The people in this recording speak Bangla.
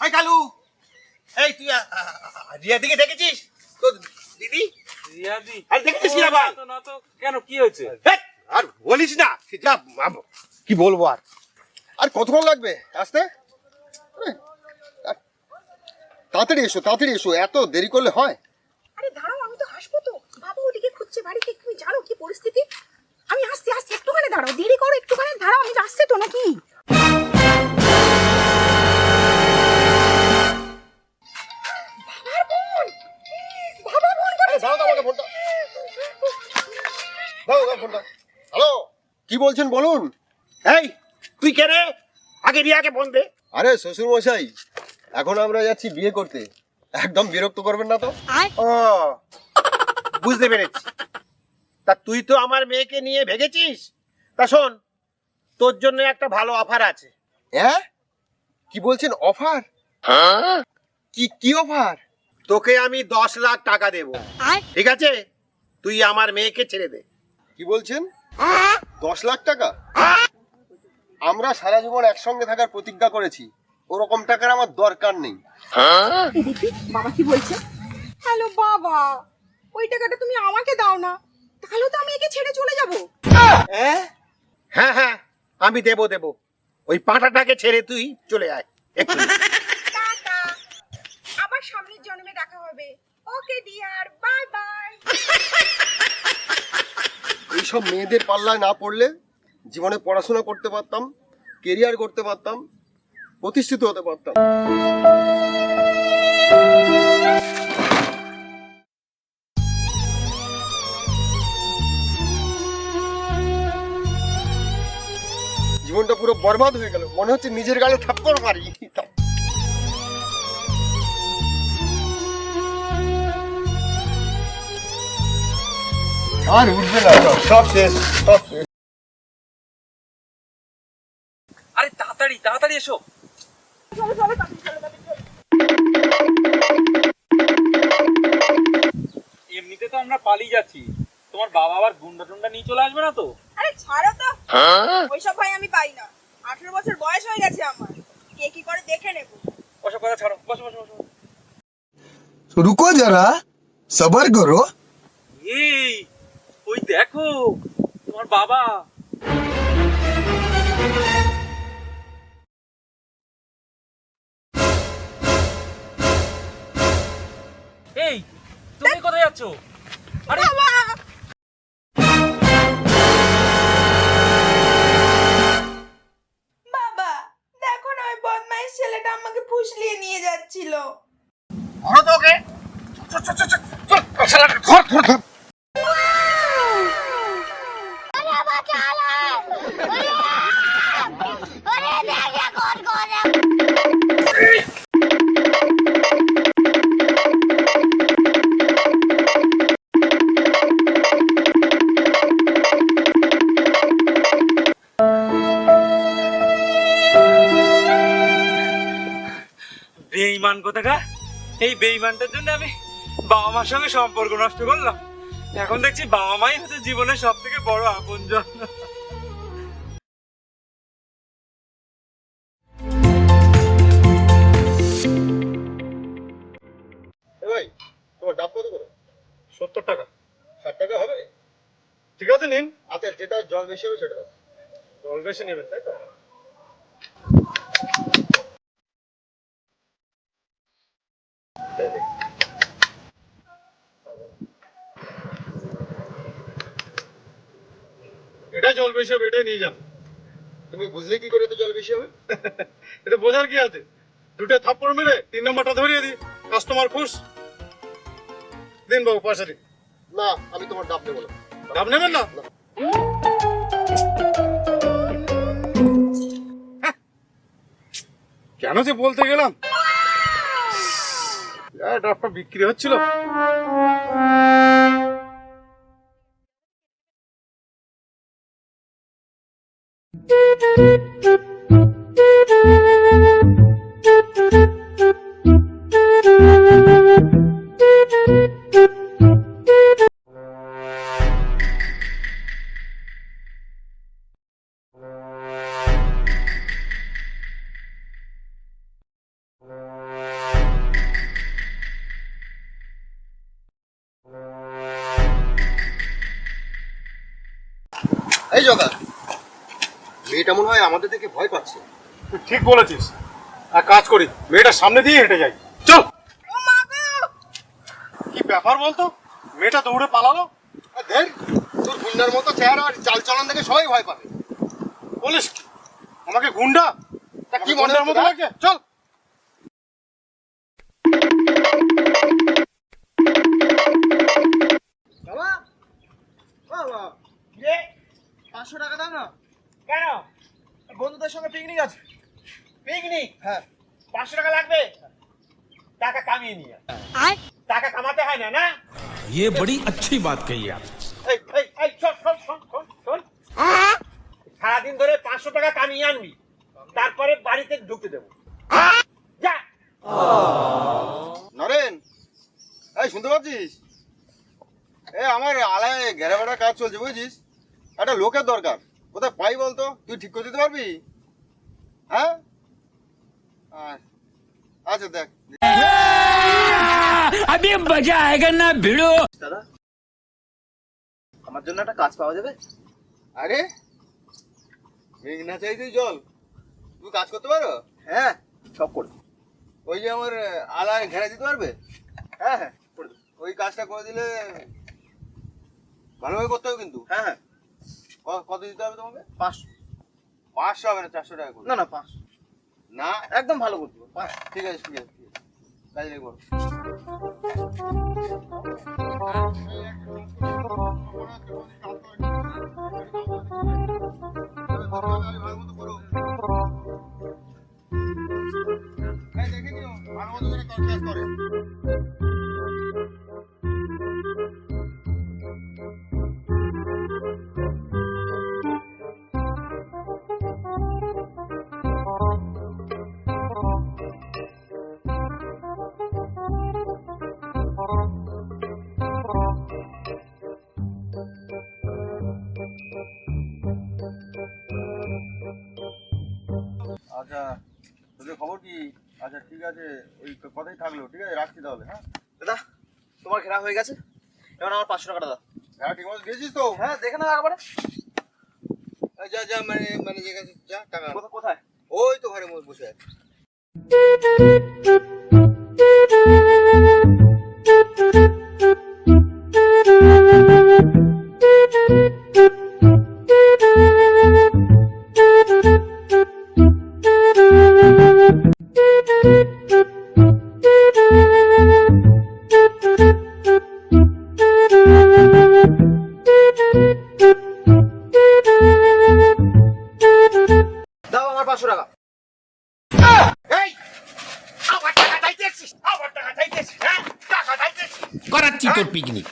এই কালু, এই তুই রিয়াদিকে দেখেছিস? তো দিদি রিয়াদি আর দেখেছিস কি ভাই? না তো কেন, কি হয়েছে? আর বলিস না, যা কি বলবো আর। আর কতক্ষণ লাগবে আসতে? তাড়াতাড়ি এসো, তাড়াতাড়ি এসো, এত দেরি করলে হয়? আরে দাঁড়াও, আমি তো আসবো তো। বাবা ওদিকে খুঁজছে বাড়িতে, তুমি জানো কি পরিস্থিতি। আমি আসছি আসছি, একটুখানি দাঁড়াও, দেরি করো, একটুখানি দাঁড়াও, আমি আসছি তো নাকি। বাবার বোন, আরে দাও দাও আমাকে ফোনটা, দাও দাও ফোনটা। হ্যালো, কি বলছেন বলুন। এই তুই কে রে? আগে রিয়াকে ফোন দে। আরে শ্বশুর মশাই, এখন আমরা যাচ্ছি বিয়ে করতে, একদম বিরক্ত করবেন না তো। ও বুঝতে পেরেছি। তা তুই তো আমার মেয়েকে নিয়ে ভেগেছিস। তা শোন, তোর জন্য একটা ভালো অফার আছে। হ্যাঁ, কি বলছেন অফার? কি কি অফার? তোকে আমি 10 লাখ টাকা দেব, ঠিক আছে? তুই আমার মেয়েকে ছেড়ে দে। কি বলছেন? 10 লাখ টাকা? আমরা সারা জীবন একসঙ্গে থাকার প্রতিজ্ঞা করেছি, ওরকম টাকার আমার দরকার নেই। এই দেখি বাবা কি বলছে। হ্যালো বাবা, ওই টাকাটা তুমি আমাকে দাও না, তাহলে তো আমি একে ছেড়ে চলে যাব। হ্যাঁ হ্যাঁ, আমি দেব দেব। ওই পাঁঠাটাকে ছেড়ে তুই চলে আয় একটু। টাটা, আবার সামনের জন্মে দেখা হবে। Okay dear, bye bye. এইসব মেয়েদের পাল্লায় না পড়লে জীবনে পড়াশোনা করতে পারতাম, কেরিয়ার করতে পারতাম, প্রতিষ্ঠিত হতে পারতাম। জীবনটা পুরো বরবাদ হয়ে গেল, মনে হচ্ছে নিজের গালে থাপ্পড় মারি। আর উঠবে না, সব শেষ, সব শেষ। আরে তাড়াতাড়ি তাড়াতাড়ি এসো। এমনিতে তো আমরা পালিয়ে যাচ্ছি, তোমার বাবা আবার গুন্ডা টুন্ডা নিয়ে চলে আসবে না তো? আরে ছাড়ো তো, ওইসব ভাই আমি পাই না। 18 বছর বয়স হয়ে গেছে আমার, কে কি করে দেখে নেব। ওসব কথা ছাড়ো, বসো বসো বসো। रुको जरा सबर करो। এই ওই দেখো তোমার বাবা। এই তুমি কোথায় যাচ্ছ? আরে বাবা দেখো না, ওই বদমাইশ ছেলেটা আমাকে ফুসলিয়ে নিয়ে যাচ্ছিল। ধরো তো ওকে, চল চল চল চল চল, শালাকে ধর ধর ধর। বেঈমান কোথাকার, এই বেঈমানটার জন্য আমি বাবা মার সঙ্গে সম্পর্ক নষ্ট করলাম। এখন দেখছি বাবা মাই হচ্ছে জীবনের সব থেকে বড় আপনজন। ভাই, তোমার ডাব কত করে? 70 টাকা। 60 টাকা হবে? ঠিক আছে নিন। আচ্ছা, যেটা জল বেশি হবে সেটা। জল বেশি নেবেন তাই তো? এটা জল বেশি হবে, এটাই নিয়ে যান। তুমি বুঝলে কি করে তো জল বেশি হবে? এটা বোঝার কি আছে? দুটো থাপ্পড় মেরে 3 নম্বরটা ধরিয়ে দিই, কাস্টমার খুশ। দিন বাবু পয়সা দিন। না, আমি তোমার ডাব নেবো না। ডাব নেবেন না? কেন যে বলতে গেলাম, ডাবটা বিক্রি হচ্ছিল। এই জগা, মেয়েটা মনে হয় আমাদের দেখে ভয় পাচ্ছে। তুই ঠিক বলেছিস, এক কাজ করি, মেয়েটার সামনে দিয়ে হেঁটে যাই। চল। ও মা গো! কি ব্যাপার বলতো, মেয়েটা দৌড়ে পালালো। আর ধের, তোর গুন্ডার মতো চেহারা আর চাল চলন দেখে সবাই ভয় পাবে। বলিস কি, আমাকে গুন্ডা? তা কি কি মনে মনের মতো হচ্ছে? লাগছে? চল। বাবা, বাবা, রে 500 টাকা দাও না, কেন বন্ধুদের সঙ্গে পিকনিক আছে। পিকনিক? হ্যাঁ। 500 টাকা লাগবে, টাকা কামিয়ে নিয়ে আয়। টাকা কামাতে হয় না, না? ये बड़ी अच्छी बात कही आप। এই শোন শোন শোন শোন শোন, সারাদিন ধরে 500 টাকা কামিয়ে আনবি, তারপরে বাড়িতে ঢুকতে দেবো। যা। নরেন, এই শুনতে পাচ্ছিস? আমার আলায় ঘেরা বেড়া কাজ চলছে, বুঝছিস? একটা লোকের দরকার, কোথায় পাই বলতো? তুই ঠিক করে দিতে পারবি? হ্যাঁ, আচ্ছা দেখ। अभी मजा आएगा ना भिड़ो। দাদা, আমার জন্য একটা কাজ পাওয়া যাবে? আরে মেঘ না চাইতেই জল, তুমি কাজ করতে পারো? হ্যাঁ, সব করবো। ওই যে আমার আলায় ঘেরা দিতে পারবে? হ্যাঁ হ্যাঁ, করে দেবো। ওই কাজটা করে দিলে ভালোভাবে করতে হবে কিন্তু। হ্যাঁ হ্যাঁ। কত দিতে হবে তোমাকে? 500। 500 হবে না, 400 টাকা করবে। না না, 500 না, একদম ভালো করতে হবে। ঠিক আছে ঠিক আছে ঠিক আছে, কাজে লেগে পড়ো। আচ্ছা, তোদের খবর কি? আচ্ছা ঠিক আছে, ওই কথাই থাকলো। ঠিক আছে, রাখছি তাহলে। হ্যাঁ দাদা, তোমার ঘেরা হয়ে গেছে, এবার আমার 500 টাকা দাদা। হ্যাঁ, ঠিক মতো দিয়েছিস তো? হ্যাঁ, দেখে না একবারে। যা যা, মানে যে কাছে যা, টাকা আন। কোথায়? ওই তো ঘরে বসে আছে। দাও আমার 500 টাকা। এই, আবার টাকা চাইতেছিস? আবার টাকা চাইতেছিস? হ্যাঁ, টাকা চাইতেছিস? कराची तो पिकनिक